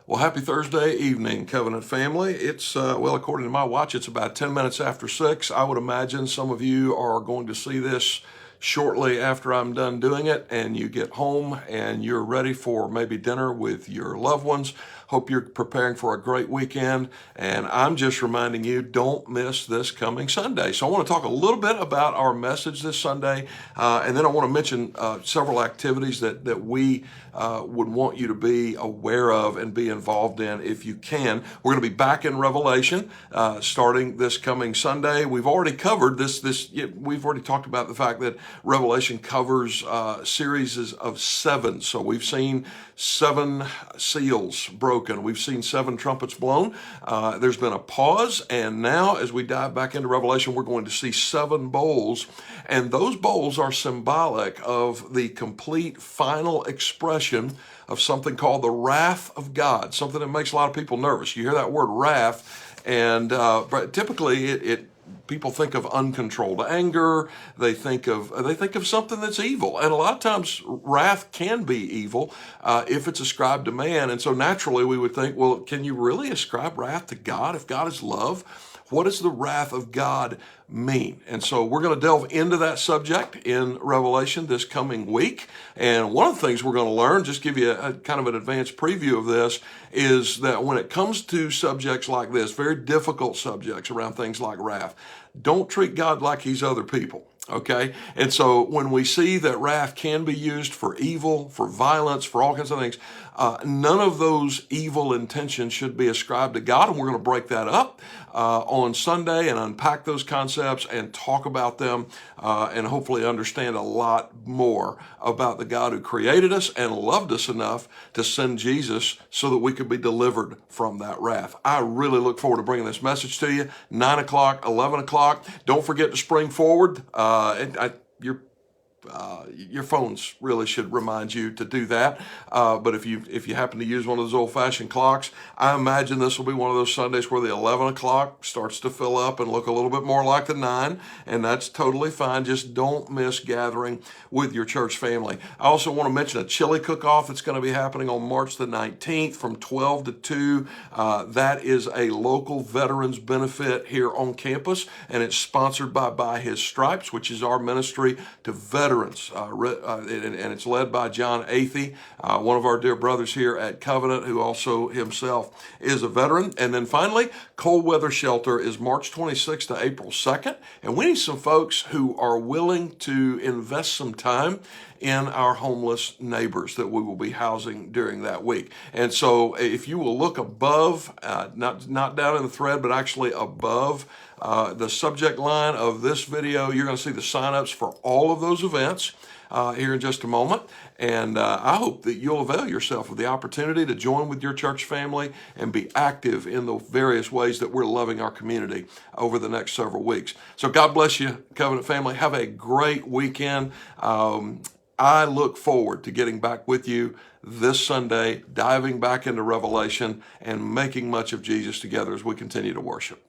Well, happy Thursday evening, Covenant family. It's, well, according to my watch, it's about 10 minutes after 6. I would imagine some of you are going to see this shortly after I'm done doing it, and you get home and you're ready for maybe dinner with your loved ones. Hope you're preparing for a great weekend, and I'm just reminding you, don't miss this coming Sunday. So I want to talk a little bit about our message this Sunday, and then I want to mention several activities that we would want you to be aware of and be involved in if you can. We're going to be back in Revelation starting this coming Sunday. We've already covered this. We've already talked about the fact that Revelation covers series of 7. So we've seen 7 seals broken. We've seen 7 trumpets blown. There's been a pause, and now as we dive back into Revelation, we're going to see 7 bowls, and those bowls are symbolic of the complete final expression of something called the wrath of God, something that makes a lot of people nervous. You hear that word wrath, and but typically people think of uncontrolled anger. They think of something that's evil, and a lot of times wrath can be evil if it's ascribed to man. And so naturally, we would think, well, can you really ascribe wrath to God if God is love? What does the wrath of God mean? And so we're going to delve into that subject in Revelation this coming week. And one of the things we're going to learn, just give you a kind of an advanced preview of this, is that when it comes to subjects like this, very difficult subjects around things like wrath, don't treat God like he's other people. Okay? And so when we see that wrath can be used for evil, for violence, for all kinds of things, none of those evil intentions should be ascribed to God. And we're going to break that up on Sunday and unpack those concepts and talk about them and hopefully understand a lot more about the God who created us and loved us enough to send Jesus so that we could be delivered from that wrath. I really look forward to bringing this message to you. 9 o'clock, 11 o'clock. Don't forget to spring forward. Your phones really should remind you to do that. But if you happen to use one of those old-fashioned clocks, I imagine this will be one of those Sundays where the 11 o'clock starts to fill up and look a little bit more like the 9, and that's totally fine. Just don't miss gathering with your church family. I also want to mention a chili cook-off that's going to be happening on March the 19th from 12 to 2. That is a local veterans benefit here on campus, and it's sponsored by His Stripes, which is our ministry to veterans. And it's led by John Athey, one of our dear brothers here at Covenant, who also himself is a veteran. And then finally, Cold Weather Shelter is March 26th to April 2nd. And we need some folks who are willing to invest some time in our homeless neighbors that we will be housing during that week. And so if you will look above, not down in the thread, but actually above the subject line of this video, you're going to see the signups for all of those events here in just a moment. And I hope that you'll avail yourself of the opportunity to join with your church family and be active in the various ways that we're loving our community over the next several weeks. So God bless you, Covenant family. Have a great weekend. I look forward to getting back with you this Sunday, diving back into Revelation and making much of Jesus together as we continue to worship.